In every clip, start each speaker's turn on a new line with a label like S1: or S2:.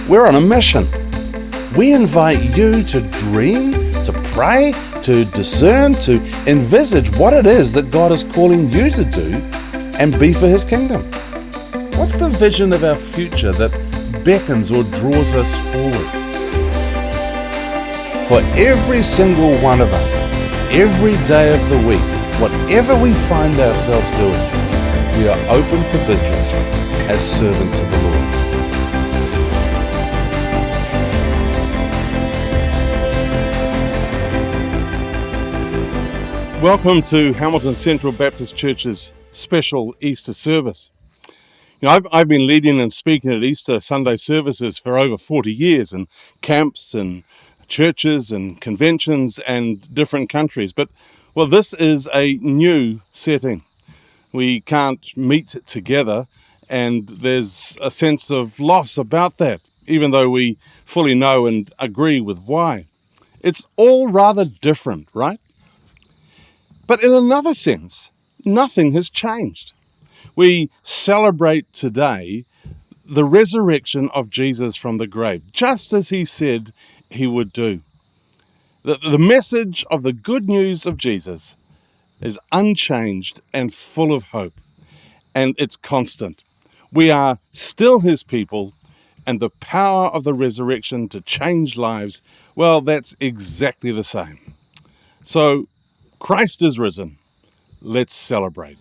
S1: We're on a mission. We invite you to dream, to pray, to discern, to envisage what it is that God is calling you to do and be for His kingdom. What's the vision of our future that beckons or draws us forward? For every single one of us, every day of the week, whatever we find ourselves doing, we are open for business as servants of the Lord. Welcome to Hamilton Central Baptist Church's special Easter service. I've been leading and speaking at Easter Sunday services for over 40 years in camps and churches and conventions and different countries. But, this is a new setting. We can't meet together, and there's a sense of loss about that, even though we fully know and agree with why. It's all rather different, right? But in another sense, nothing has changed. We celebrate today the resurrection of Jesus from the grave, just as He said He would do. The message of the good news of Jesus is unchanged and full of hope, and it's constant. We are still His people, and the power of the resurrection to change lives, that's exactly the same. So, Christ is risen. Let's celebrate.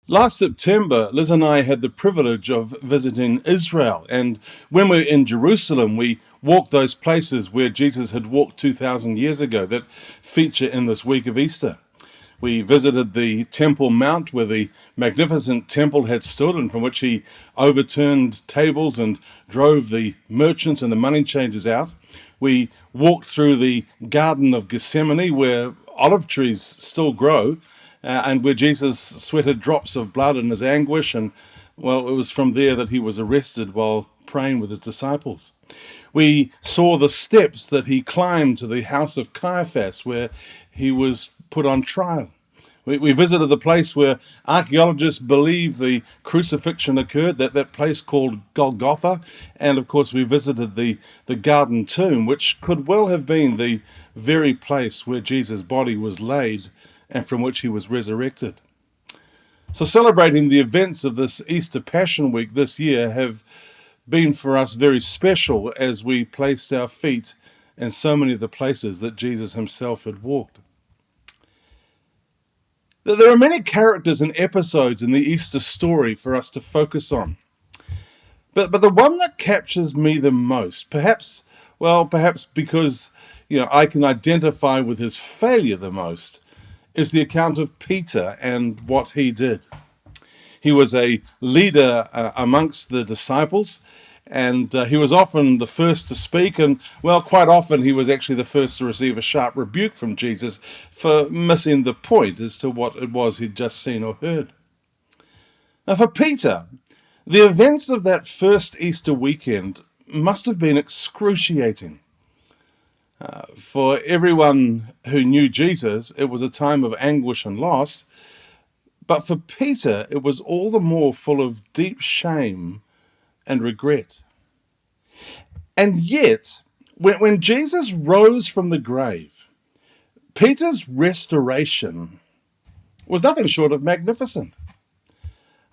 S1: Last September, Liz and I had the privilege of visiting Israel, and when we were in Jerusalem, we walked those places where Jesus had walked 2,000 years ago that feature in this week of Easter. We visited the Temple Mount where the magnificent temple had stood and from which He overturned tables and drove the merchants and the money changers out. We walked through the Garden of Gethsemane where olive trees still grow, and where Jesus sweated drops of blood in His anguish, and it was from there that He was arrested while praying with His disciples. We saw the steps that He climbed to the house of Caiaphas where He was put on trial. We visited the place where archaeologists believe the crucifixion occurred, that place called Golgotha, and of course we visited the garden tomb, which could well have been the very place where Jesus' body was laid and from which He was resurrected. So celebrating the events of this Easter Passion Week this year have been for us very special as we placed our feet in so many of the places that Jesus Himself had walked. There are many characters and episodes in the Easter story for us to focus on. But the one that captures me the most, perhaps, Well, perhaps because, I can identify with his failure the most, is the account of Peter and what he did. He was a leader amongst the disciples, and he was often the first to speak, and, well, quite often he was actually the first to receive a sharp rebuke from Jesus for missing the point as to what it was he'd just seen or heard. Now, for Peter, the events of that first Easter weekend must have been excruciating. For everyone who knew Jesus, it was a time of anguish and loss. But for Peter, it was all the more full of deep shame and regret. And yet, when Jesus rose from the grave, Peter's restoration was nothing short of magnificent.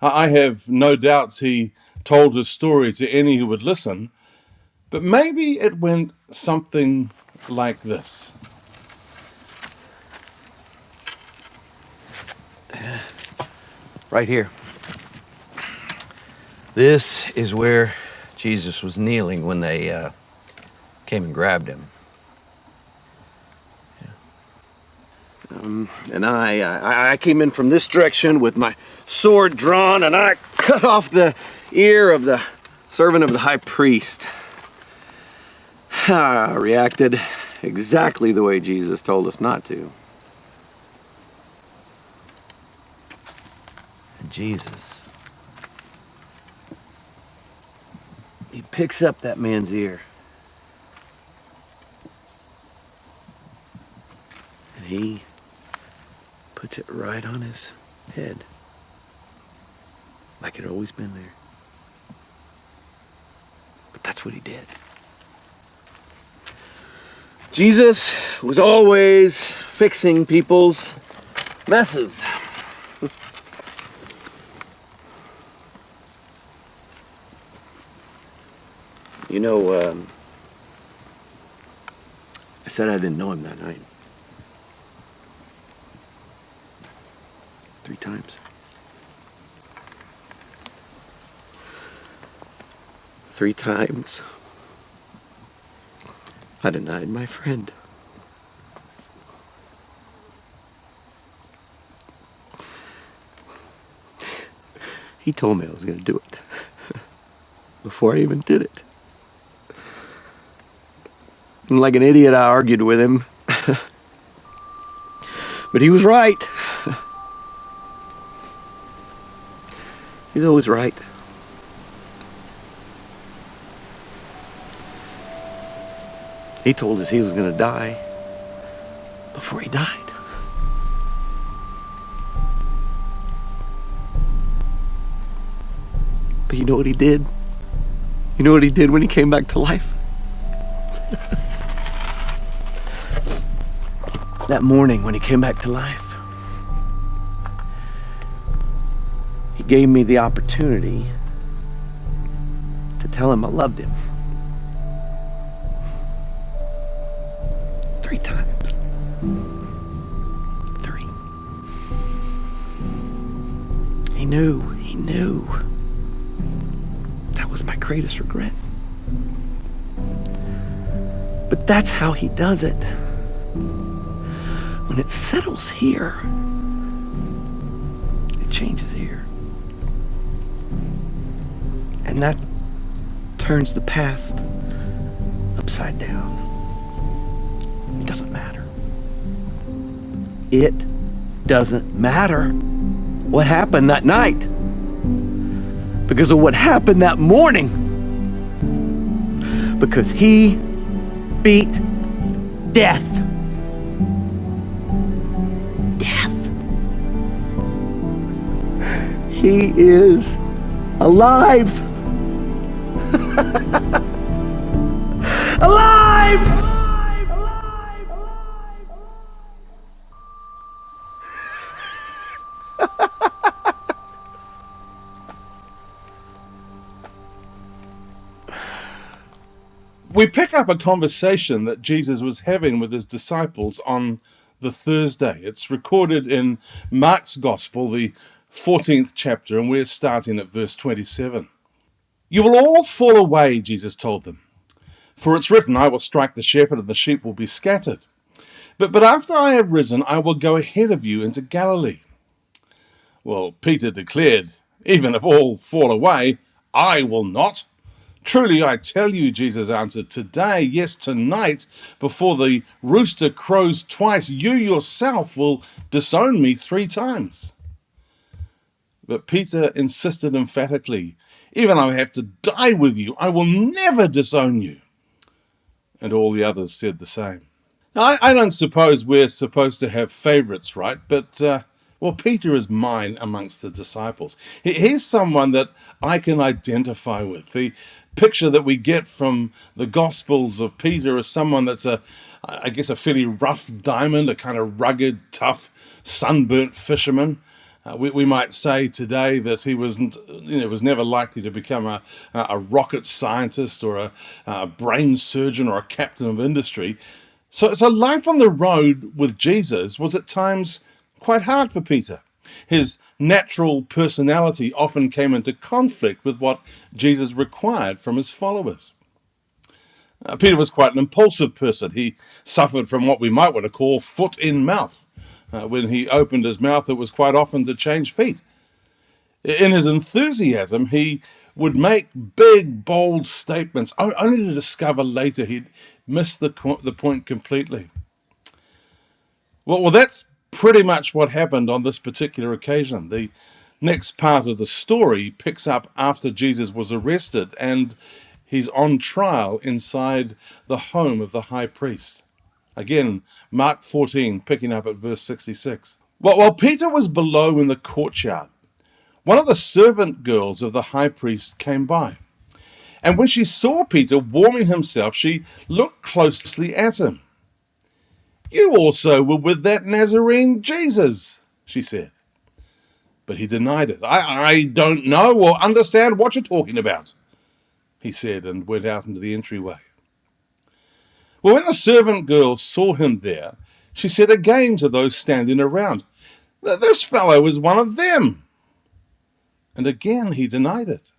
S1: I have no doubts he told his story to any who would listen, but maybe it went something like this.
S2: Right here. This is where Jesus was kneeling when they came and grabbed him. And I came in from this direction with my sword drawn, and I cut off the ear of the servant of the high priest. I reacted exactly the way Jesus told us not to. And Jesus, he picks up that man's ear. And he puts it right on his head, like it had always been there. But that's what he did. Jesus was always fixing people's messes. I said I didn't know him that night. 3 times. 3 times. I denied my friend. He told me I was going to do it before I even did it. And like an idiot, I argued with him. But he was right. He's always right. He told us he was going to die before he died. But you know what he did? You know what he did when he came back to life? That morning when he came back to life, he gave me the opportunity to tell him I loved him. 3 times. 3. He knew. That was my greatest regret. But that's how he does it. When it settles here, it changes here. And that turns the past upside down. It doesn't matter. It doesn't matter what happened that night, because of what happened that morning. Because he beat death. He is alive. Alive!
S1: We pick up a conversation that Jesus was having with his disciples on the Thursday. It's recorded in Mark's Gospel, the 14th chapter, and we're starting at verse 27. You will all fall away, Jesus told them. For it's written, I will strike the shepherd and the sheep will be scattered. But after I have risen, I will go ahead of you into Galilee. Well, Peter declared, even if all fall away, I will not. Truly I tell you, Jesus answered, today, yes, tonight, before the rooster crows twice, you yourself will disown me 3 times. But Peter insisted emphatically, even though I have to die with you, I will never disown you. And all the others said the same. Now, I don't suppose we're supposed to have favorites, right? But, well, Peter is mine amongst the disciples. He's someone that I can identify with. The picture that we get from the Gospels of Peter is someone that's I guess a fairly rough diamond, a kind of rugged, tough, sunburnt fisherman. We might say today that he was never likely to become a rocket scientist or a brain surgeon or a captain of industry. So life on the road with Jesus was at times quite hard for Peter. His natural personality often came into conflict with what Jesus required from his followers. Peter was quite an impulsive person. He suffered from what we might want to call foot in mouth. When he opened his mouth, it was quite often to change feet. In his enthusiasm, he would make big, bold statements, only to discover later he'd missed the point completely. Well, that's pretty much what happened on this particular occasion. The next part of the story picks up after Jesus was arrested and he's on trial inside the home of the high priest. Again, Mark 14, picking up at verse 66. Well, while Peter was below in the courtyard, one of the servant girls of the high priest came by. And when she saw Peter warming himself, she looked closely at him. You also were with that Nazarene Jesus, she said. But he denied it. I don't know or understand what you're talking about, he said, and went out into the entryway. Well, when the servant girl saw him there, she said again to those standing around, this fellow is one of them. And again he denied it.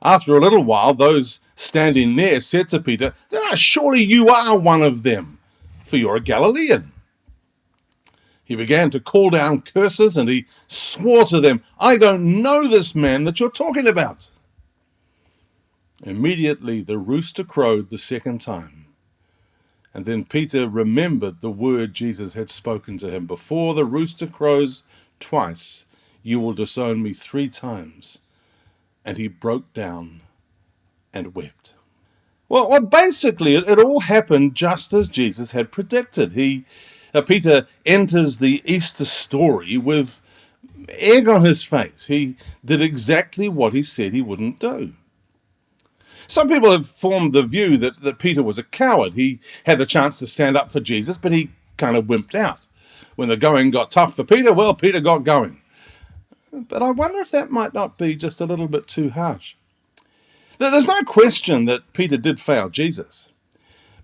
S1: After a little while, those standing near said to Peter, surely you are one of them, for you're a Galilean. He began to call down curses and he swore to them, I don't know this man that you're talking about. Immediately the rooster crowed the second time. And then Peter remembered the word Jesus had spoken to him. Before the rooster crows twice, you will disown me 3 times. And he broke down and wept. Well, basically, it all happened just as Jesus had predicted. Peter enters the Easter story with egg on his face. He did exactly what he said he wouldn't do. Some people have formed the view that Peter was a coward. He had the chance to stand up for Jesus, but he kind of wimped out. When the going got tough for Peter, well, Peter got going. But I wonder if that might not be just a little bit too harsh. There's no question that Peter did fail Jesus.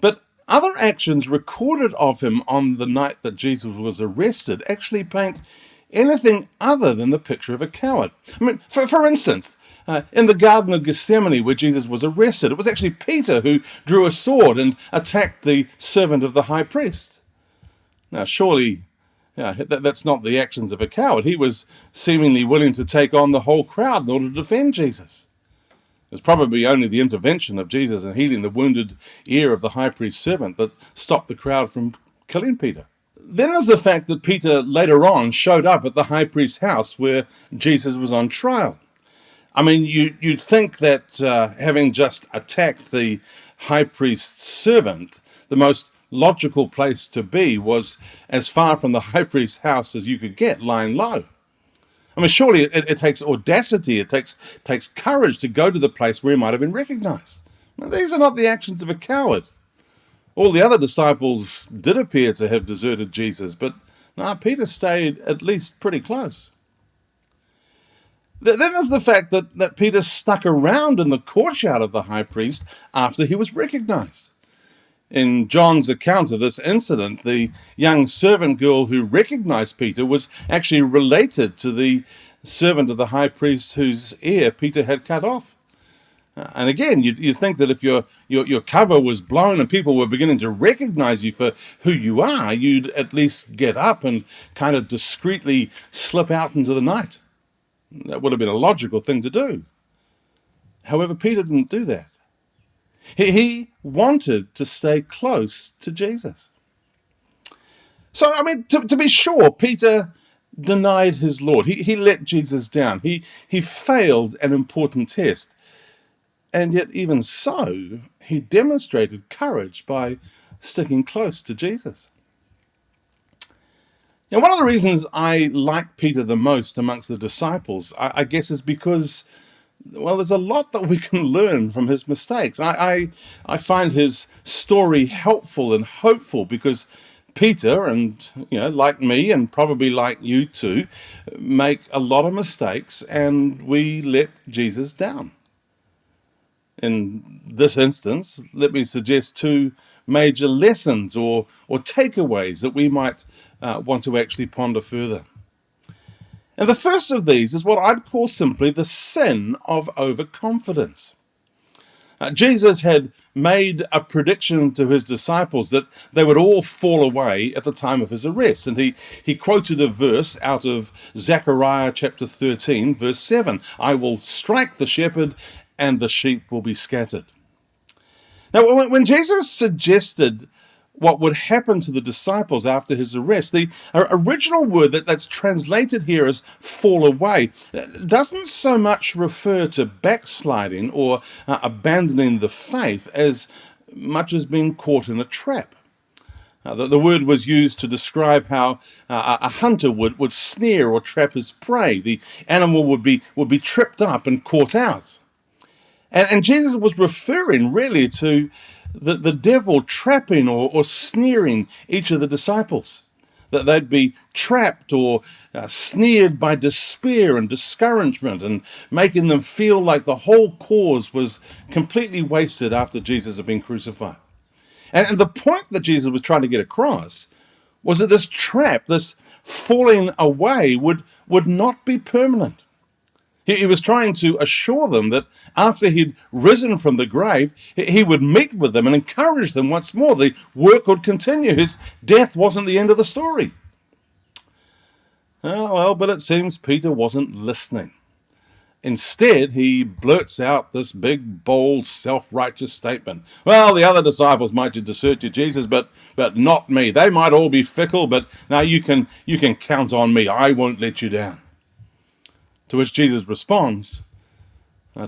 S1: But other actions recorded of him on the night that Jesus was arrested actually paint anything other than the picture of a coward. I mean, for instance, in the Garden of Gethsemane where Jesus was arrested, it was actually Peter who drew a sword and attacked the servant of the high priest. Now, surely that's not the actions of a coward. He was seemingly willing to take on the whole crowd in order to defend Jesus. It was probably only the intervention of Jesus in healing the wounded ear of the high priest's servant that stopped the crowd from killing Peter. Then there's the fact that Peter later on showed up at the high priest's house where Jesus was on trial. I mean, you'd think that having just attacked the high priest's servant, the most logical place to be was as far from the high priest's house as you could get, lying low. I mean, surely it takes audacity, it takes courage to go to the place where he might have been recognized. Now, these are not the actions of a coward. All the other disciples did appear to have deserted Jesus, but no, Peter stayed at least pretty close. Then there's the fact that Peter stuck around in the courtyard of the high priest after he was recognized. In John's account of this incident, the young servant girl who recognized Peter was actually related to the servant of the high priest whose ear Peter had cut off. And again, you think that if your cover was blown and people were beginning to recognize you for who you are, you'd at least get up and kind of discreetly slip out into the night. That would have been a logical thing to do. However, Peter didn't do that. He wanted to stay close to Jesus. So, I mean, to be sure, Peter denied his Lord. He let Jesus down. He failed an important test. And yet, even so, he demonstrated courage by sticking close to Jesus. Now, one of the reasons I like Peter the most amongst the disciples, I guess, is because, well, there's a lot that we can learn from his mistakes. I find his story helpful and hopeful because Peter, and like me and probably like you too, make a lot of mistakes and we let Jesus down. In this instance, let me suggest two major lessons or takeaways that we might want to actually ponder further. And the first of these is what I'd call simply the sin of overconfidence. Jesus had made a prediction to his disciples that they would all fall away at the time of his arrest. And he quoted a verse out of Zechariah chapter 13, verse 7. I will strike the shepherd and the sheep will be scattered. Now, when Jesus suggested what would happen to the disciples after his arrest, the original word that's translated here as fall away doesn't so much refer to backsliding or abandoning the faith as much as being caught in a trap. The word was used to describe how a hunter would snare or trap his prey. The animal would be tripped up and caught out. And Jesus was referring really to the devil trapping or snaring each of the disciples. That they'd be trapped or snared by despair and discouragement and making them feel like the whole cause was completely wasted after Jesus had been crucified. And the point that Jesus was trying to get across was that this trap, this falling away, would not be permanent. He was trying to assure them that after he'd risen from the grave, he would meet with them and encourage them once more. The work would continue. His death wasn't the end of the story. Oh, well, but it seems Peter wasn't listening. Instead, he blurts out this big, bold, self-righteous statement. Well, the other disciples might desert you, Jesus, but not me. They might all be fickle, but now you can count on me. I won't let you down. To which Jesus responds,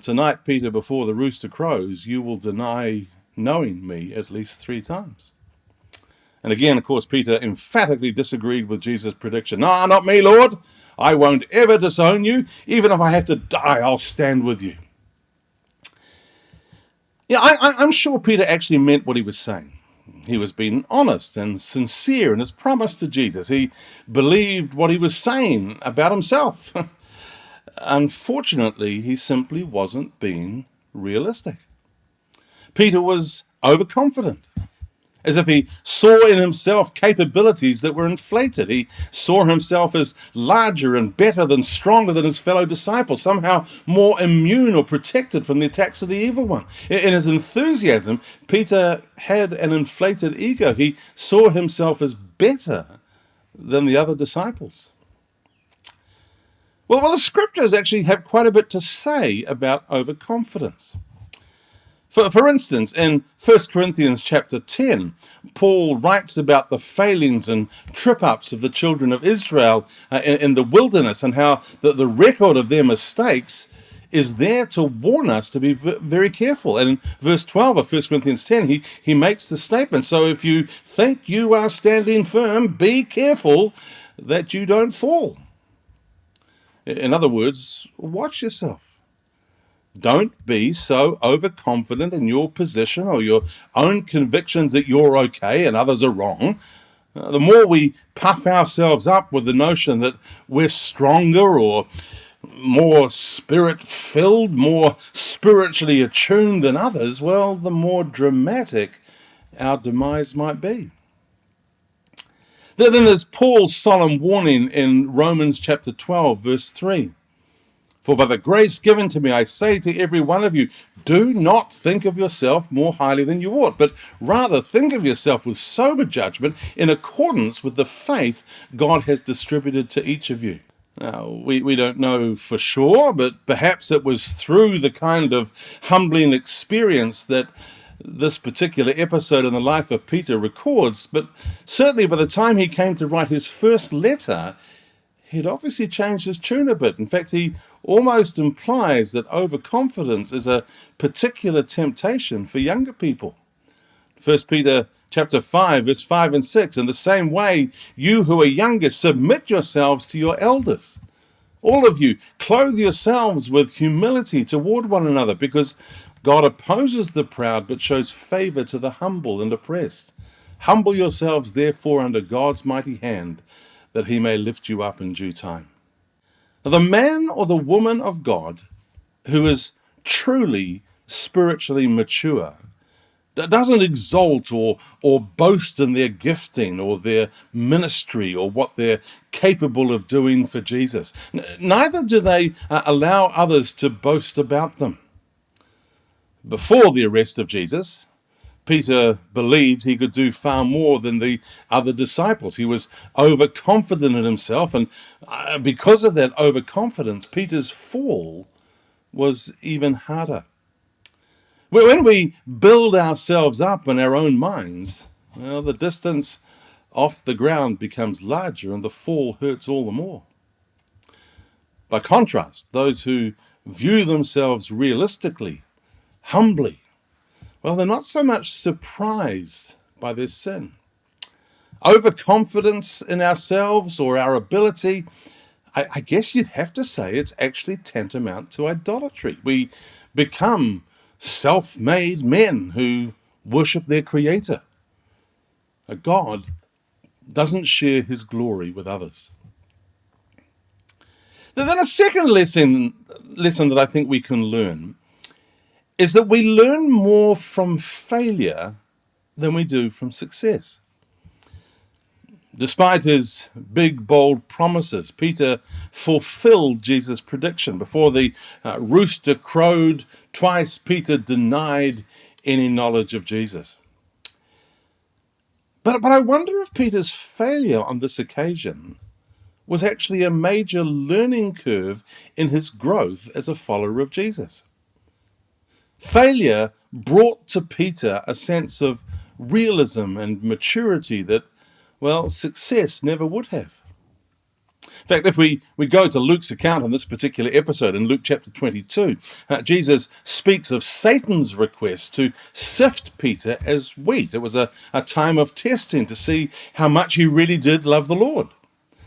S1: tonight, Peter, before the rooster crows, you will deny knowing me at least 3 times. And again, of course, Peter emphatically disagreed with Jesus' prediction. No, not me, Lord. I won't ever disown you. Even if I have to die, I'll stand with you. I'm sure Peter actually meant what he was saying. He was being honest and sincere in his promise to Jesus. He believed what he was saying about himself. Unfortunately, he simply wasn't being realistic. Peter was overconfident, as if he saw in himself capabilities that were inflated. He saw himself as larger and better than stronger than his fellow disciples, somehow more immune or protected from the attacks of the evil one. In his enthusiasm, Peter had an inflated ego. He saw himself as better than the other disciples. Well, the scriptures actually have quite a bit to say about overconfidence. For instance, in 1 Corinthians chapter 10, Paul writes about the failings and trip-ups of the children of Israel in the wilderness and how the record of their mistakes is there to warn us to be very careful. And in verse 12 of 1 Corinthians 10, he makes the statement, so if you think you are standing firm, be careful that you don't fall. In other words, watch yourself. Don't be so overconfident in your position or your own convictions that you're okay and others are wrong. The more we puff ourselves up with the notion that we're stronger or more spirit-filled, more spiritually attuned than others, well, the more dramatic our demise might be. Then there's Paul's solemn warning in Romans chapter 12, verse 3. For by the grace given to me, I say to every one of you, do not think of yourself more highly than you ought, but rather think of yourself with sober judgment in accordance with the faith God has distributed to each of you. Now, we don't know for sure, but perhaps it was through the kind of humbling experience that this particular episode in the life of Peter records, but certainly by the time he came to write his first letter, he'd obviously changed his tune a bit. In fact, he almost implies that overconfidence is a particular temptation for younger people. 1 Peter chapter 5, verse 5 and 6, in the same way, you who are younger, submit yourselves to your elders. All of you, clothe yourselves with humility toward one another, because God opposes the proud, but shows favor to the humble and oppressed. Humble yourselves, therefore, under God's mighty hand, that he may lift you up in due time. Now, the man or the woman of God who is truly spiritually mature doesn't exalt or boast in their gifting or their ministry or what they're capable of doing for Jesus. Neither do they allow others to boast about them. Before the arrest of Jesus, Peter believed he could do far more than the other disciples. He was overconfident in himself, and because of that overconfidence, Peter's fall was even harder. When we build ourselves up in our own minds, well, the distance off the ground becomes larger and the fall hurts all the more. By contrast, those who view themselves realistically, humbly, well, they're not so much surprised by their sin. Overconfidence in ourselves or our ability, I guess you'd have to say it's actually tantamount to idolatry. We become self-made men who worship their creator. A God doesn't share his glory with others. Then a second lesson that I think we can learn is that we learn more from failure than we do from success. Despite his big, bold promises, Peter fulfilled Jesus' prediction. Before the rooster crowed, twice Peter denied any knowledge of Jesus. But I wonder if Peter's failure on this occasion was actually a major learning curve in his growth as a follower of Jesus. Failure brought to Peter a sense of realism and maturity that, well, success never would have. In fact, if we go to Luke's account on this particular episode, in Luke chapter 22, Jesus speaks of Satan's request to sift Peter as wheat. It was a time of testing to see how much he really did love the Lord.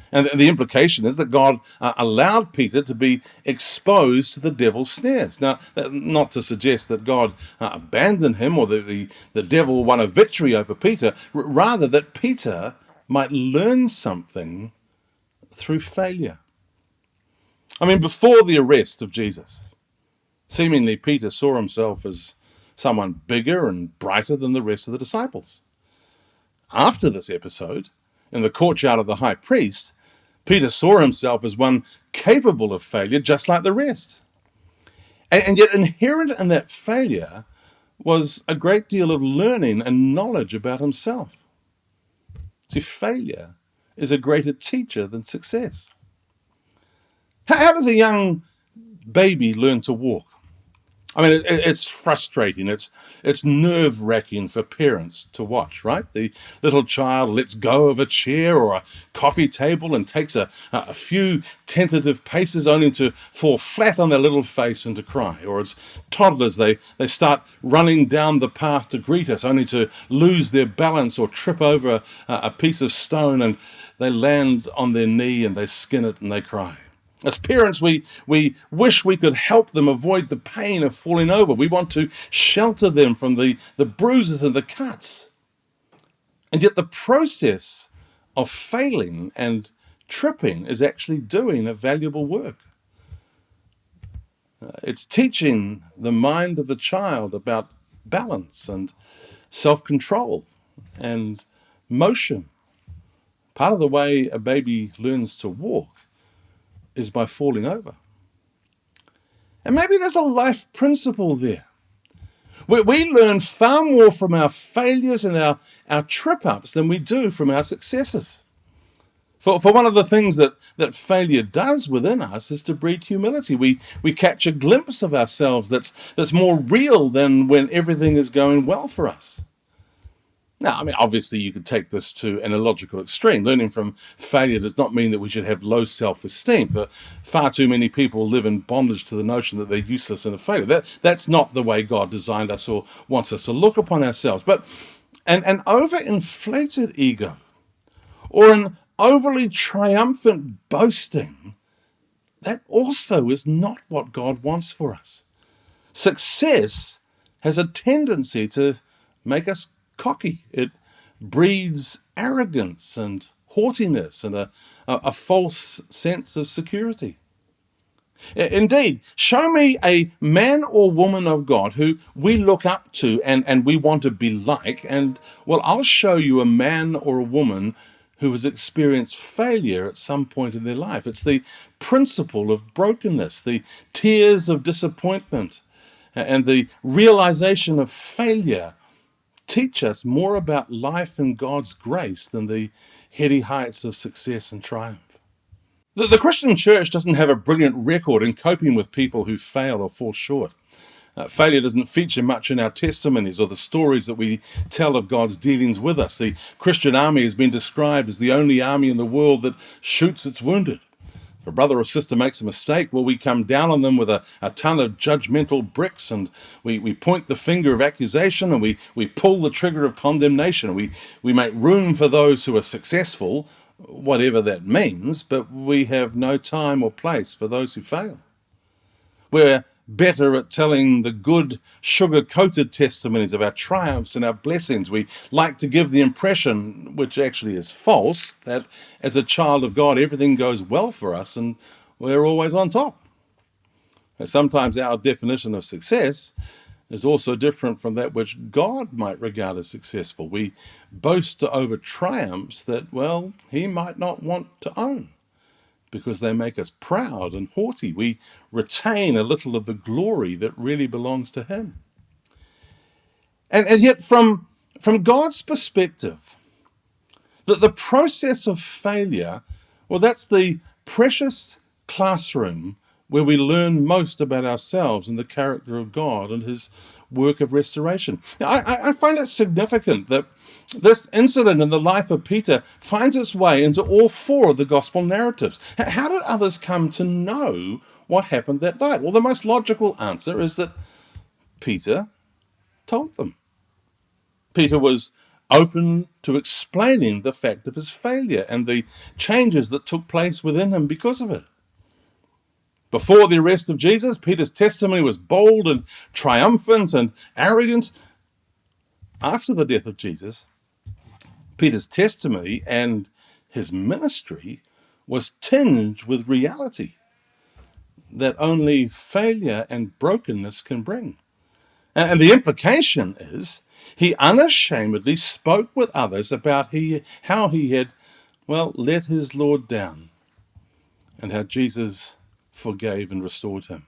S1: And the implication is that God allowed Peter to be exposed to the devil's snares. Now, not to suggest that God abandoned him or the devil won a victory over Peter, rather that Peter might learn something through failure. I mean, before the arrest of Jesus, seemingly Peter saw himself as someone bigger and brighter than the rest of the disciples. After this episode, in the courtyard of the high priest, Peter saw himself as one capable of failure, just like the rest. And yet inherent in that failure was a great deal of learning and knowledge about himself. See, failure is a greater teacher than success. How does a young baby learn to walk? I mean, it's frustrating. It's nerve-wracking for parents to watch, right? The little child lets go of a chair or a coffee table and takes a few tentative paces only to fall flat on their little face and to cry. Or as toddlers, they start running down the path to greet us only to lose their balance or trip over a piece of stone and they land on their knee and they skin it and they cry. As parents, we wish we could help them avoid the pain of falling over. We want to shelter them from the bruises and the cuts. And yet the process of failing and tripping is actually doing a valuable work. It's teaching the mind of the child about balance and self-control and motion. Part of the way a baby learns to walk is by falling over. And maybe there's a life principle there. We learn far more from our failures and our trip-ups than we do from our successes. For one of the things that failure does within us is to breed humility. We catch a glimpse of ourselves that's more real than when everything is going well for us. Now, I mean, obviously you could take this to an illogical extreme. Learning from failure does not mean that we should have low self-esteem. For far too many people live in bondage to the notion that they're useless and a failure. That's not the way God designed us or wants us to look upon ourselves. But an overinflated ego or an overly triumphant boasting, that also is not what God wants for us. Success has a tendency to make us cocky. It breeds arrogance and haughtiness and a false sense of security. Indeed, show me a man or woman of God who we look up to and we want to be like, and well, I'll show you a man or a woman who has experienced failure at some point in their life. It's the principle of brokenness, the tears of disappointment, and the realization of failure teach us more about life and God's grace than the heady heights of success and triumph. The Christian church doesn't have a brilliant record in coping with people who fail or fall short. Failure doesn't feature much in our testimonies or the stories that we tell of God's dealings with us. The Christian army has been described as the only army in the world that shoots its wounded. If a brother or sister makes a mistake, well, we come down on them with a ton of judgmental bricks, and we point the finger of accusation, and we pull the trigger of condemnation. We make room for those who are successful, whatever that means, but we have no time or place for those who fail. We're better at telling the good, sugar-coated testimonies of our triumphs and our blessings. We like to give the impression, which actually is false, that as a child of God, everything goes well for us and we're always on top. Sometimes our definition of success is also different from that which God might regard as successful. We boast over triumphs that, well, he might not want to own, because they make us proud and haughty. We retain a little of the glory that really belongs to him. And yet from God's perspective, the process of failure, well, that's the precious classroom where we learn most about ourselves and the character of God and his work of restoration. I find it significant that this incident in the life of Peter finds its way into all four of the gospel narratives. How did others come to know what happened that night? Well, the most logical answer is that Peter told them. Peter was open to explaining the fact of his failure and the changes that took place within him because of it. Before the arrest of Jesus, Peter's testimony was bold and triumphant and arrogant. After the death of Jesus, Peter's testimony and his ministry was tinged with reality that only failure and brokenness can bring. And the implication is he unashamedly spoke with others about how he had, well, let his Lord down and how Jesus forgave and restored him.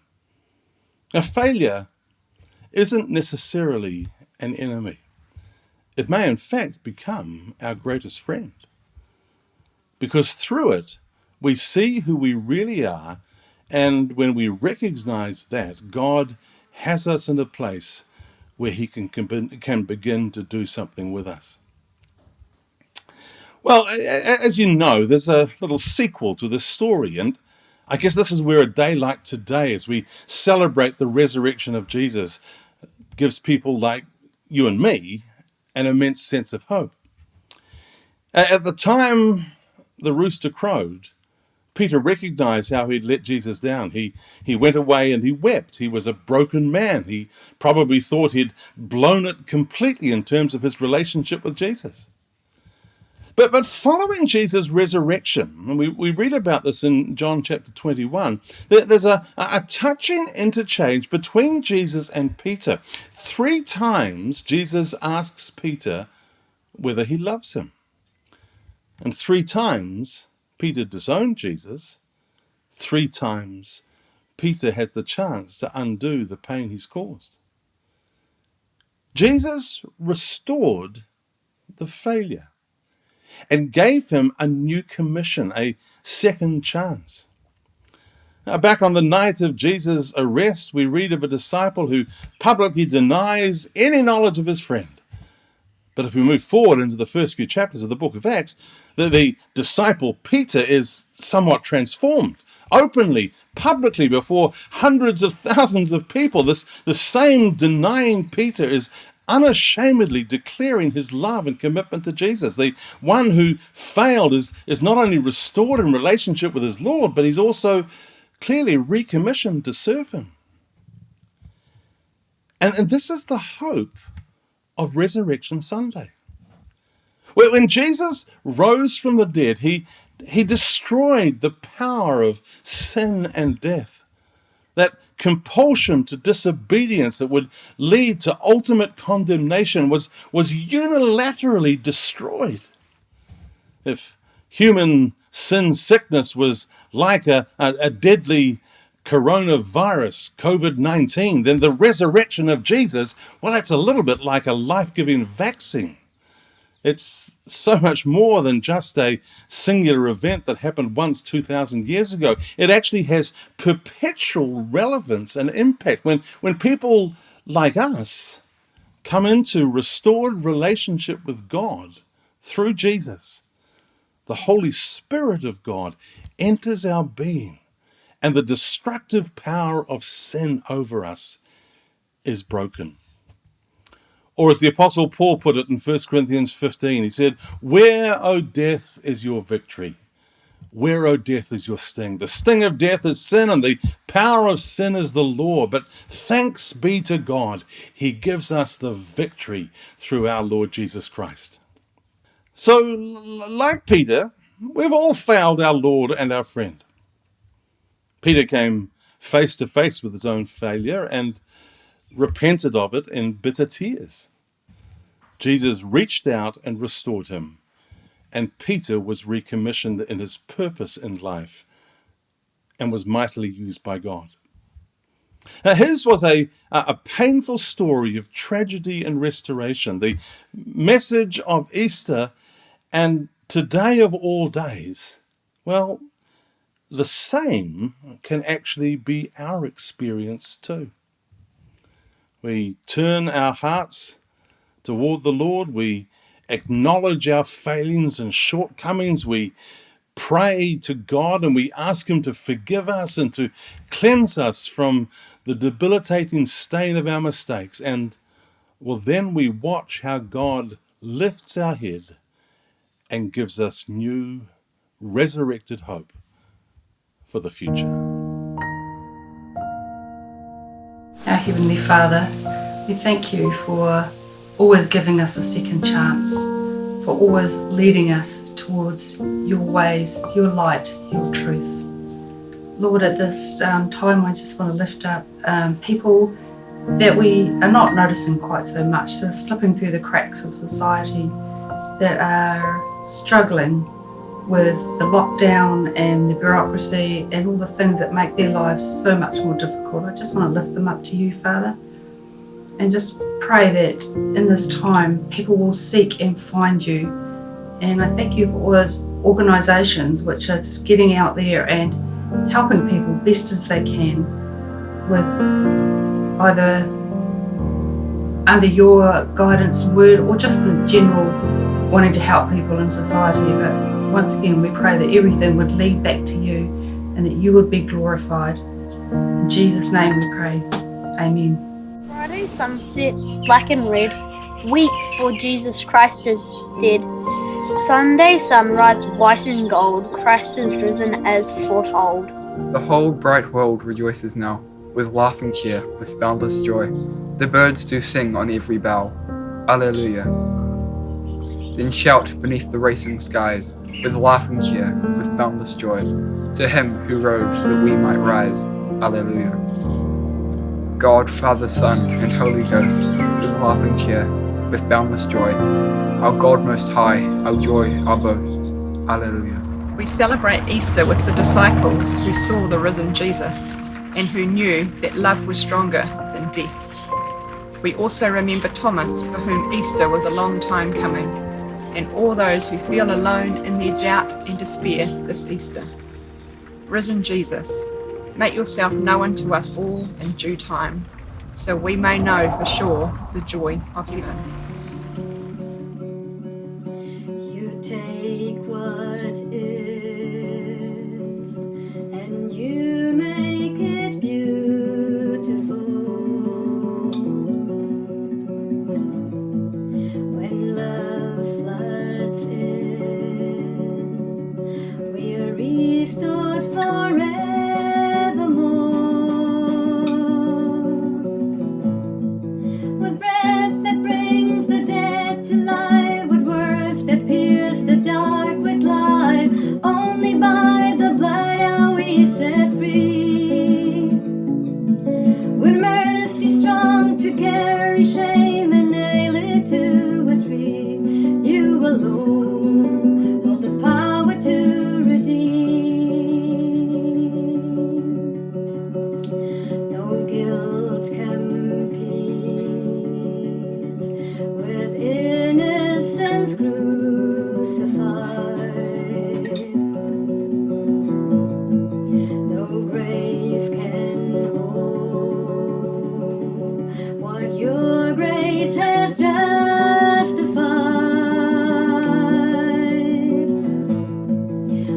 S1: Now, failure isn't necessarily an enemy. It may in fact become our greatest friend, because through it we see who we really are, and when we recognize that, God has us in a place where he can begin to do something with us. Well, as you know, there's a little sequel to this story, and I guess this is where a day like today, as we celebrate the resurrection of Jesus, gives people like you and me an immense sense of hope. At the time the rooster crowed, Peter recognized how he'd let Jesus down. He went away and he wept. He was a broken man. He probably thought he'd blown it completely in terms of his relationship with Jesus. But following Jesus' resurrection, and we read about this in John chapter 21, there's a touching interchange between Jesus and Peter. 3 times Jesus asks Peter whether he loves him. And 3 times Peter disowned Jesus. 3 times Peter has the chance to undo the pain he's caused. Jesus restored the failure and gave him a new commission, a second chance. Now, back on the night of Jesus' arrest, we read of a disciple who publicly denies any knowledge of his friend. But if we move forward into the first few chapters of the book of Acts, the disciple Peter is somewhat transformed, openly, publicly, before hundreds of thousands of people. The same denying Peter is unashamedly declaring his love and commitment to Jesus. The one who failed is not only restored in relationship with his Lord, but he's also clearly recommissioned to serve him. And this is the hope of Resurrection Sunday. When Jesus rose from the dead, he destroyed the power of sin and death. That compulsion to disobedience that would lead to ultimate condemnation was unilaterally destroyed. If human sin sickness was like a deadly coronavirus, COVID-19, then the resurrection of Jesus, well, that's a little bit like a life-giving vaccine. It's so much more than just a singular event that happened once 2,000 years ago. It actually has perpetual relevance and impact. When people like us come into restored relationship with God through Jesus, the Holy Spirit of God enters our being, and the destructive power of sin over us is broken. Or as the Apostle Paul put it in 1 Corinthians 15, he said, "Where, O death, is your victory? Where, O death, is your sting? The sting of death is sin, and the power of sin is the law. But thanks be to God, he gives us the victory through our Lord Jesus Christ." So, like Peter, we've all failed our Lord and our friend. Peter came face to face with his own failure and repented of it in bitter tears. Jesus reached out and restored him, and Peter was recommissioned in his purpose in life and was mightily used by God. Now, his was a painful story of tragedy and restoration. The message of Easter and today of all days, well, the same can actually be our experience too. We turn our hearts toward the Lord. We acknowledge our failings and shortcomings. We pray to God and we ask him to forgive us and to cleanse us from the debilitating stain of our mistakes. And well, then we watch how God lifts our head and gives us new, resurrected hope for the future.
S3: Our Heavenly Father, we thank you for always giving us a second chance, for always leading us towards your ways, your light, your truth. Lord, at this time, I just want to lift up people that we are not noticing quite so much, they're slipping through the cracks of society, that are struggling with the lockdown and the bureaucracy and all the things that make their lives so much more difficult. I just want to lift them up to you, Father, and just pray that in this time people will seek and find you. And I thank you for all those organisations which are just getting out there and helping people best as they can, with either under your guidance word or just in general wanting to help people in society. But once again, we pray that everything would lead back to you and that you would be glorified. In Jesus' name we pray. Amen.
S4: Friday sunset, black and red, weep for Jesus Christ is dead. Sunday sunrise, white and gold, Christ is risen as foretold.
S5: The whole bright world rejoices now, with laugh and cheer, with boundless joy. The birds do sing on every bough, Alleluia. Then shout beneath the racing skies, with laugh and cheer, with boundless joy, to him who rose that we might rise, Alleluia. God, Father, Son, and Holy Ghost, with laugh and cheer, with boundless joy, our God most high, our joy, our boast, Alleluia.
S6: We celebrate Easter with the disciples who saw the risen Jesus. and who knew that love was stronger than death. We also remember Thomas, for whom Easter was a long time coming, and all those who feel alone in their doubt and despair this Easter. Risen Jesus, make yourself known to us all in due time, so we may know for sure the joy of heaven.
S7: You take what is and you make it beautiful. When love floods in, we are restored forevermore. With breath that brings the dead to life, with words that pierce the dark with light, only by the blood are we set free. With mercy strong to carry shame and nail it to a tree, you alone hold the power to redeem. No guilt competes with innocence crucified. No grave can hold what your grace has justified.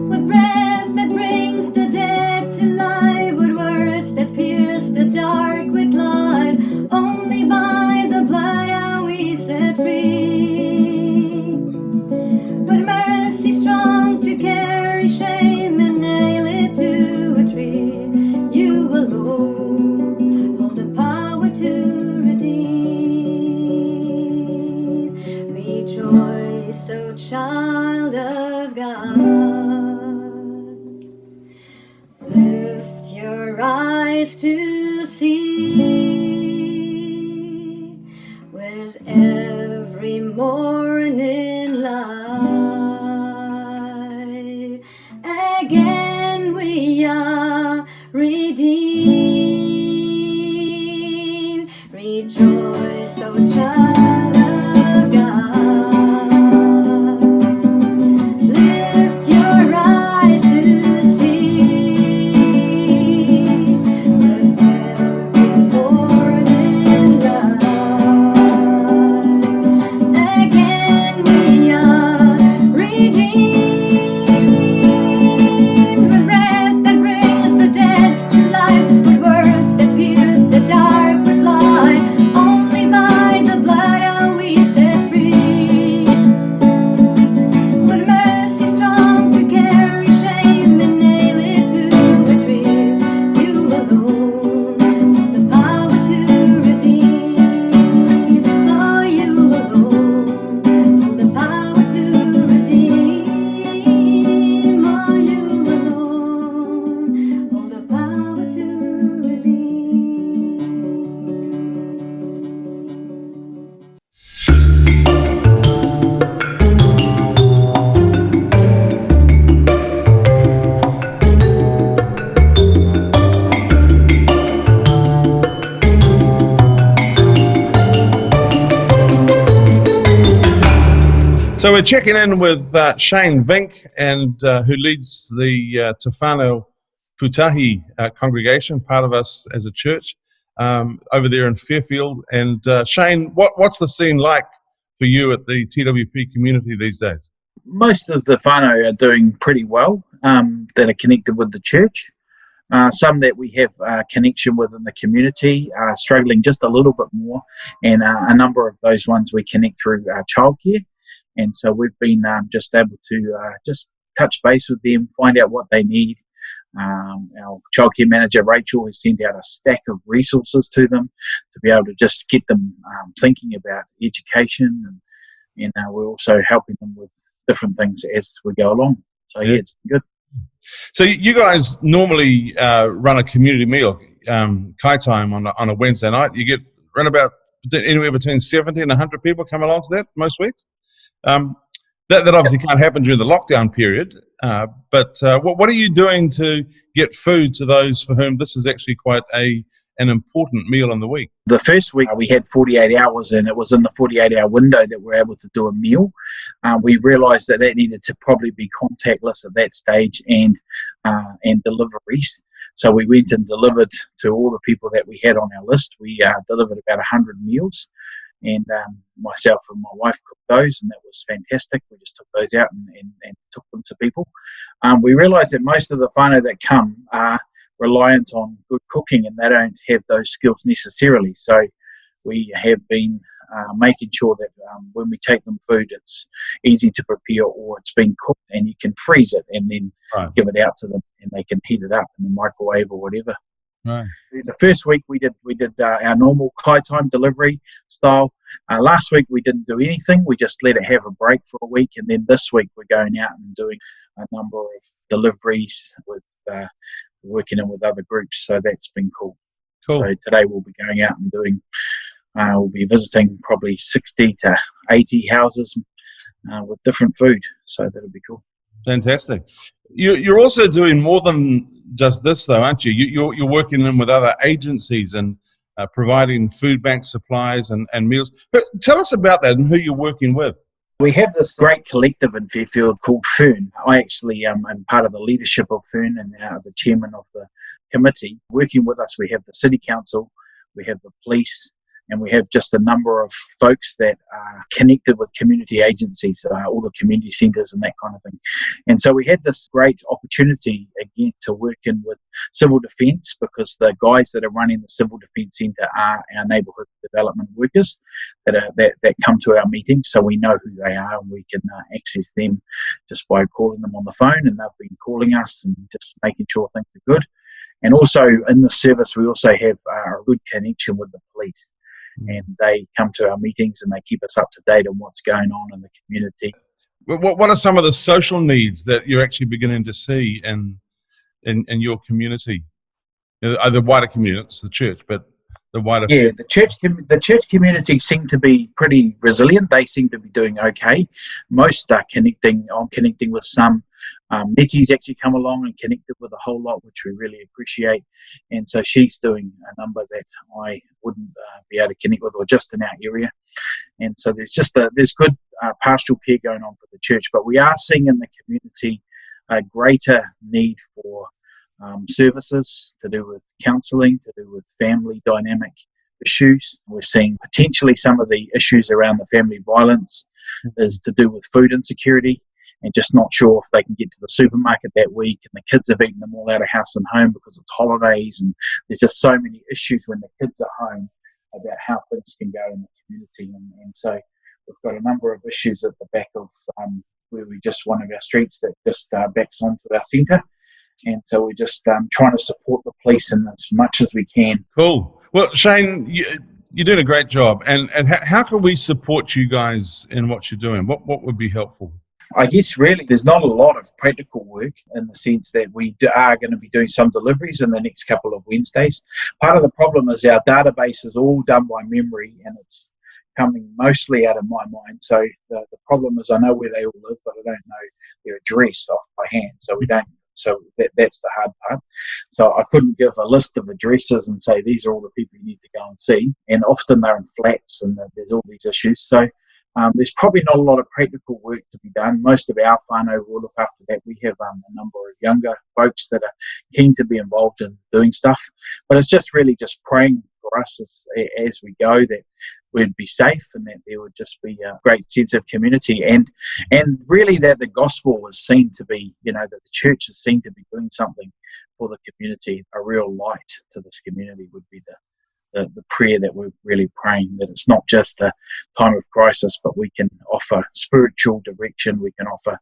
S7: With breath that brings the dead to life, with words that pierce the dark with light, only by the blood are we set free. With mercy strong to carry shame and nail it to a tree, you alone hold the power to redeem. Rejoice, O child of God, lift your eyes to see. With every morning light, again we are redeemed. Rejoice, O child of God, lift your eyes to see. With every morning light, again we are redeemed. With breath that brings the dead to life, with words that pierce the dark with light, only by the blood are we set free. With mercy strong to carry shame and nail it to a tree, you alone have the power to redeem. Oh, you alone hold the power to redeem. Oh, you alone hold the power to redeem.
S1: So we're checking in with Shane Vink, and who leads the Te Whānau Putahi congregation, part of us as a church, over there in Fairfield. And Shane, what's the scene like for you at the TWP community these days?
S8: Most of the whānau are doing pretty well, that are connected with the church. Some that we have connection with in the community are struggling just a little bit more, and a number of those ones we connect through childcare. And so we've been just able to just touch base with them, find out what they need. Our childcare manager, Rachel, has sent out a stack of resources to them to be able to just get them thinking about education, and we're also helping them with different things as we go along. So yeah, it's good.
S1: So you guys normally run a community meal, kai time on a Wednesday night. You get run about anywhere between 70 and 100 people come along to that most weeks. That obviously can't happen during the lockdown period. But what are you doing to get food to those for whom this is actually quite an important meal in the week?
S8: The first week we had 48 hours, and it was in the 48-hour window that we were able to do a meal. We realised that needed to probably be contactless at that stage and deliveries. So we went and delivered to all the people that we had on our list. We delivered about 100 meals, and myself and my wife cooked those, and that was fantastic. We just took those out and took them to people. We realised that most of the whānau that come are reliant on good cooking, and they don't have those skills necessarily. So we have been making sure that when we take them food, it's easy to prepare, or it's been cooked and you can freeze it and then give it out to them, and they can heat it up in the microwave or whatever.
S1: Right.
S8: The first week we did our normal kai time delivery style. Last week we didn't do anything. We just let it have a break for a week, and then this week we're going out and doing a number of deliveries with working in with other groups. So that's been cool. So today we'll be going out and doing. We'll be visiting probably 60 to 80 houses with different food. So that'll be cool.
S1: Fantastic. You're also doing more than just this, though, aren't you? You're working in with other agencies and providing food bank supplies and meals. But tell us about that and who you're working with.
S8: We have this great collective in Fairfield called Fern. I actually am part of the leadership of Fern and the chairman of the committee. Working with us, we have the city council, we have the police, and we have just a number of folks that are connected with community agencies, all the community centres and that kind of thing. And so we had this great opportunity again to work in with civil defence, because the guys that are running the civil defence centre are our neighbourhood development workers that come to our meetings, so we know who they are and we can access them just by calling them on the phone, and they've been calling us and just making sure things are good. And also in the service we also have a good connection with the police. And they come to our meetings and they keep us up to date on what's going on in the community.
S1: What are some of the social needs that you're actually beginning to see in your community? The wider community, it's the church, but the wider...
S8: Yeah, the church community seem to be pretty resilient. They seem to be doing okay. Most are connecting. I'm connecting with some. Nettie's actually come along and connected with a whole lot, which we really appreciate. And so she's doing a number that I wouldn't be able to connect with, or just in our area. And so there's good pastoral care going on for the church, but we are seeing in the community a greater need for services to do with counselling, to do with family dynamic issues. We're seeing potentially some of the issues around the family violence is to do with food insecurity, and just not sure if they can get to the supermarket that week, and the kids have eaten them all out of house and home because it's holidays, and there's just so many issues when the kids are home about how things can go in the community. And so we've got a number of issues at the back of where we just one of our streets that just backs onto our centre, and so we're just trying to support the police in as much as we can.
S1: Cool. Well, Shane, you're doing a great job, and how can we support you guys in what you're doing? What would be helpful?
S8: I guess really there's not a lot of practical work, in the sense that we are going to be doing some deliveries in the next couple of Wednesdays. Part of the problem is our database is all done by memory, and it's coming mostly out of my mind. So the problem is I know where they all live, but I don't know their address off by hand. So we don't. So that's the hard part. So I couldn't give a list of addresses and say these are all the people you need to go and see. And often they're in flats, and there's all these issues. So there's probably not a lot of practical work to be done. Most of our whānau will look after that. We have a number of younger folks that are keen to be involved in doing stuff. But it's just really just praying for us as we go, that we'd be safe, and that there would just be a great sense of community. And really that the gospel was seen to be, that the church is seen to be doing something for the community. A real light to this community would be the prayer that we're really praying, that it's not just a time of crisis, but we can offer spiritual direction, we can offer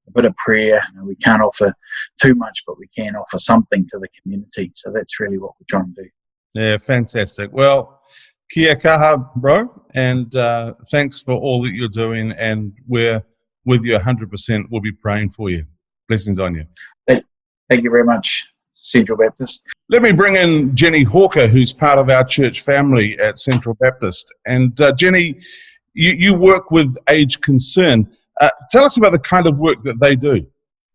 S8: a bit of prayer. We can't offer too much, but we can offer something to the community. So that's really what we're trying to do.
S1: Yeah, fantastic. Well, kia kaha, bro, and thanks for all that you're doing, and we're with you 100%. We'll be praying for you. Blessings on you.
S8: Thank you very much, Central Baptist.
S1: Let me bring in Jenny Hawker, who's part of our church family at Central Baptist. And Jenny, you work with Age Concern. Tell us about the kind of work that they do.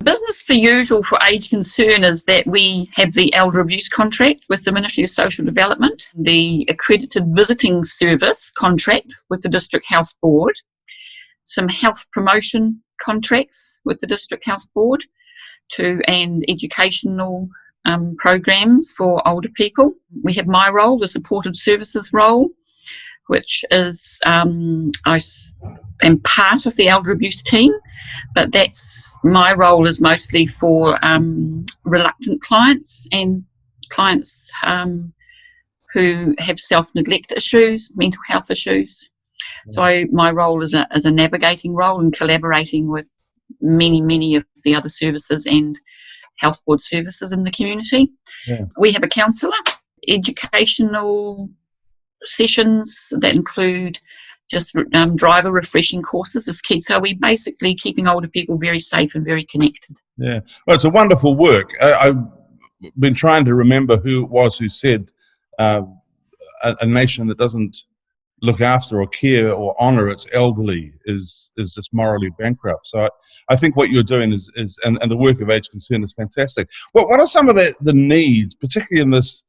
S9: Business for usual for Age Concern is that we have the elder abuse contract with the Ministry of Social Development, the accredited visiting service contract with the District Health Board, some health promotion contracts with the District Health Board, and educational programs for older people. We have my role, the supported services role, which is I am part of the elder abuse team, but my role is mostly for reluctant clients and clients who have self-neglect issues, mental health issues. So my role is a navigating role and collaborating with many of the other services and health board services in the community.
S1: Yeah.
S9: We have a counsellor, educational sessions that include just driver refreshing courses is key. So we're basically keeping older people very safe and very connected.
S1: Yeah, well, it's a wonderful work. I've been trying to remember who it was who said a nation that doesn't look after or care or honour its elderly is just morally bankrupt. So I think what you're doing is and the work of Age Concern is fantastic. What are some of the needs, particularly in this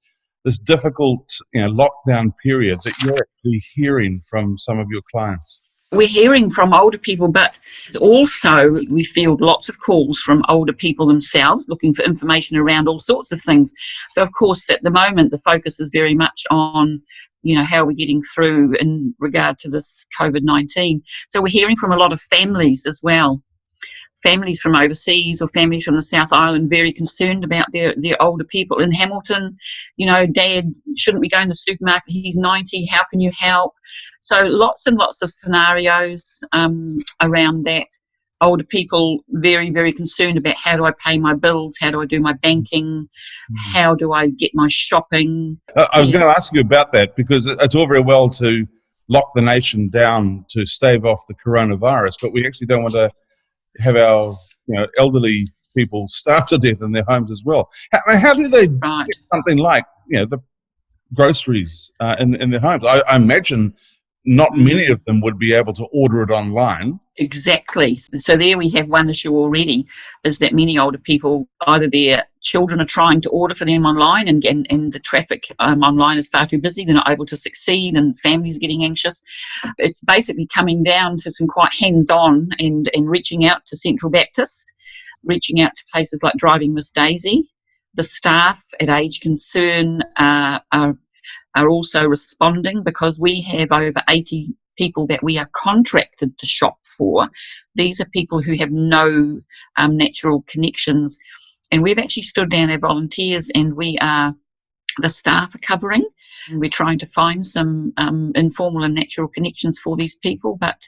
S1: difficult lockdown period, that you're actually hearing from some of your clients?
S9: We're hearing from older people, but also we field lots of calls from older people themselves looking for information around all sorts of things. So of course at the moment the focus is very much on how we're getting through in regard to this COVID-19. So we're hearing from a lot of families as well. Families from overseas or families from the South Island very concerned about their older people. In Hamilton, Dad shouldn't be going to the supermarket, he's 90, how can you help? So lots and lots of scenarios around that. Older people very, very concerned about how do I pay my bills, how do I do my banking, how do I get my shopping.
S1: I was going to ask you about that, because it's all very well to lock the nation down to stave off the coronavirus, but we actually don't want to have our elderly people starve to death in their homes as well. How do they get something like the groceries in their homes? I imagine not many of them would be able to order it online.
S9: Exactly. So there we have one issue already, is that many older people, either their children are trying to order for them online and the traffic online is far too busy, they're not able to succeed and families are getting anxious. It's basically coming down to some quite hands-on and reaching out to Central Baptist, reaching out to places like Driving Miss Daisy. The staff at Age Concern are also responding, because we have over 80 people that we are contracted to shop for. These are people who have no natural connections, and we've actually stood down our volunteers, and the staff are covering. We're trying to find some informal and natural connections for these people, but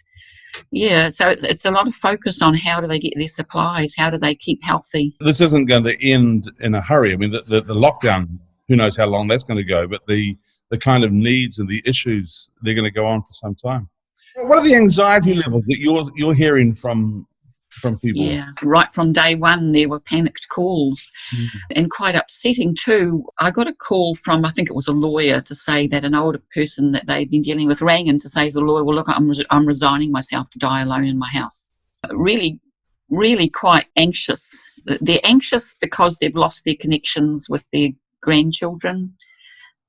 S9: so it's a lot of focus on how do they get their supplies, how do they keep healthy.
S1: This isn't going to end in a hurry. I mean, the lockdown, who knows how long that's going to go, but the kind of needs and the issues, they're going to go on for some time. What are the anxiety levels that you're hearing from people?
S9: Yeah, right from day one there were panicked calls, and quite upsetting too. I got a call from, I think it was a lawyer, to say that an older person that they'd been dealing with rang in to say to the lawyer, well, look, I'm resigning myself to die alone in my house. Really, really quite anxious. They're anxious because they've lost their connections with their grandchildren.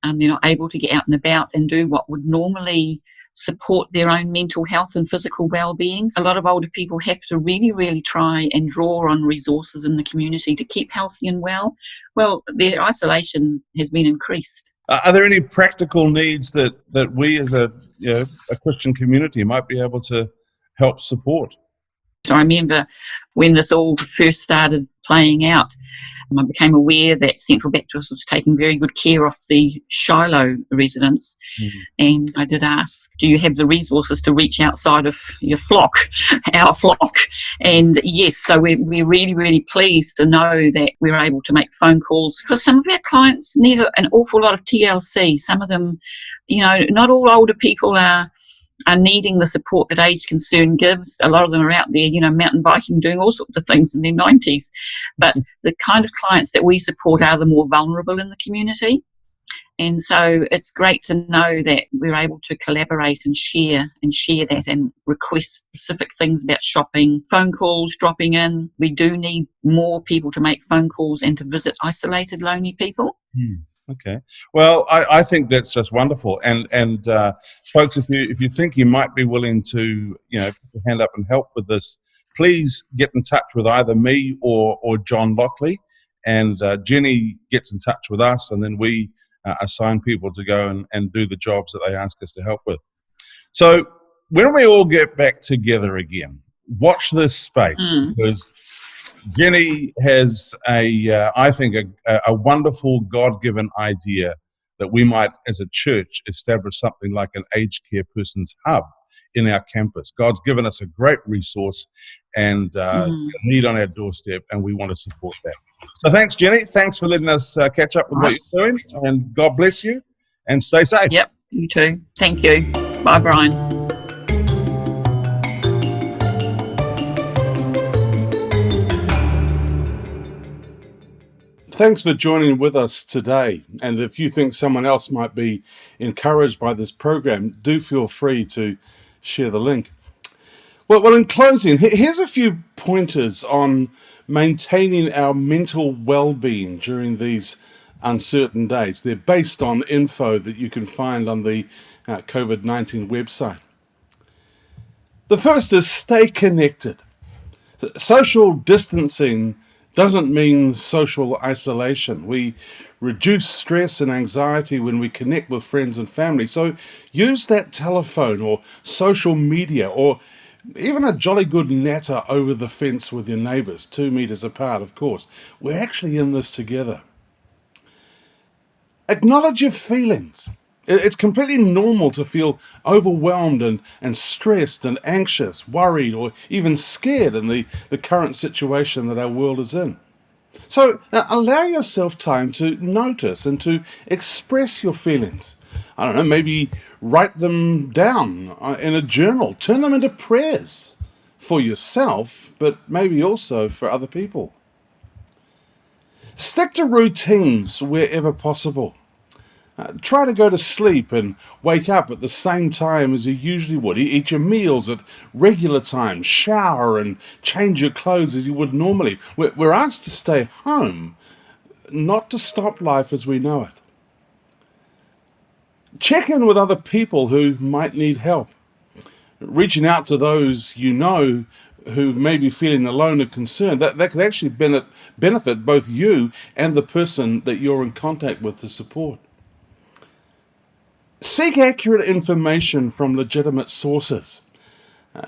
S9: They're not able to get out and about and do what would normally support their own mental health and physical well-being. A lot of older people have to really, really try and draw on resources in the community to keep healthy and well. Well, their isolation has been increased.
S1: Are there any practical needs that we as a Christian community might be able to help support?
S9: So I remember when this all first started playing out, I became aware that Central Baptist was taking very good care of the Shiloh residents. And I did ask, do you have the resources to reach outside of your flock, our flock? And yes, so we're really, really pleased to know that we're able to make phone calls, because some of our clients need an awful lot of TLC. Some of them, not all older people are needing the support that Age Concern gives. A lot of them are out there, mountain biking, doing all sorts of things in their 90s. But the kind of clients that we support are the more vulnerable in the community. And so it's great to know that we're able to collaborate and share that and request specific things about shopping, phone calls, dropping in. We do need more people to make phone calls and to visit isolated, lonely people.
S1: Okay. Well, I think that's just wonderful. And folks, if you think you might be willing to, put your hand up and help with this, please get in touch with either me or John Lockley, and Jenny gets in touch with us, and then we assign people to go and do the jobs that they ask us to help with. So when we all get back together again, watch this space, because Jenny has I think a wonderful God-given idea that we might, as a church, establish something like an aged care person's hub in our campus. God's given us a great resource and a need on our doorstep, and we want to support that. So thanks, Jenny. Thanks for letting us catch up with what you're doing, and God bless you, and stay safe.
S9: Yep, you too. Thank you. Bye, Brian.
S1: Thanks for joining with us today. And if you think someone else might be encouraged by this program, do feel free to share the link. Well, in closing, here's a few pointers on maintaining our mental well-being during these uncertain days. They're based on info that you can find on the COVID-19 website. The first is stay connected. Social distancing doesn't mean social isolation. We reduce stress and anxiety when we connect with friends and family. So use that telephone or social media or even a jolly good natter over the fence with your neighbours, 2 meters apart, of course. We're actually in this together. Acknowledge your feelings. It's completely normal to feel overwhelmed and stressed and anxious, worried, or even scared in the current situation that our world is in. So allow yourself time to notice and to express your feelings. I don't know, maybe write them down in a journal. Turn them into prayers for yourself, but maybe also for other people. Stick to routines wherever possible. Try to go to sleep and wake up at the same time as you usually would. Eat your meals at regular times. Shower and change your clothes as you would normally. We're asked to stay home, not to stop life as we know it. Check in with other people who might need help. Reaching out to those you know who may be feeling alone and concerned, that could actually benefit both you and the person that you're in contact with to support. Seek accurate information from legitimate sources.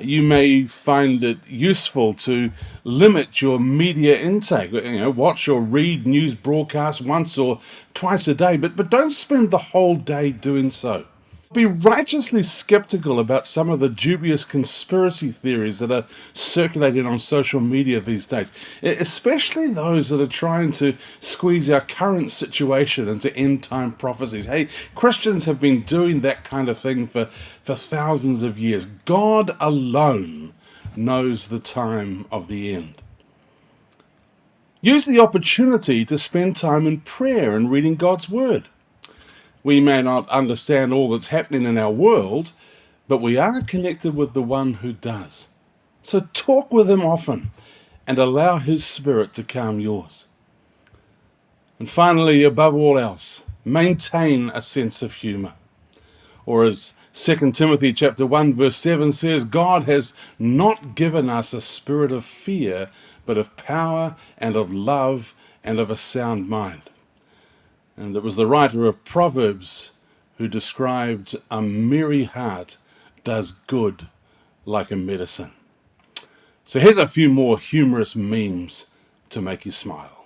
S1: You may find it useful to limit your media intake. Watch or read news broadcasts once or twice a day, but don't spend the whole day doing so. Be righteously skeptical about some of the dubious conspiracy theories that are circulating on social media these days, especially those that are trying to squeeze our current situation into end-time prophecies. Hey, Christians have been doing that kind of thing for thousands of years. God alone knows the time of the end. Use the opportunity to spend time in prayer and reading God's Word. We may not understand all that's happening in our world, but we are connected with the one who does. So talk with him often and allow his spirit to calm yours. And finally, above all else, maintain a sense of humor. Or as 2 Timothy chapter 1 verse 7 says, God has not given us a spirit of fear, but of power and of love and of a sound mind. And it was the writer of Proverbs who described a merry heart does good like a medicine. So here's a few more humorous memes to make you smile.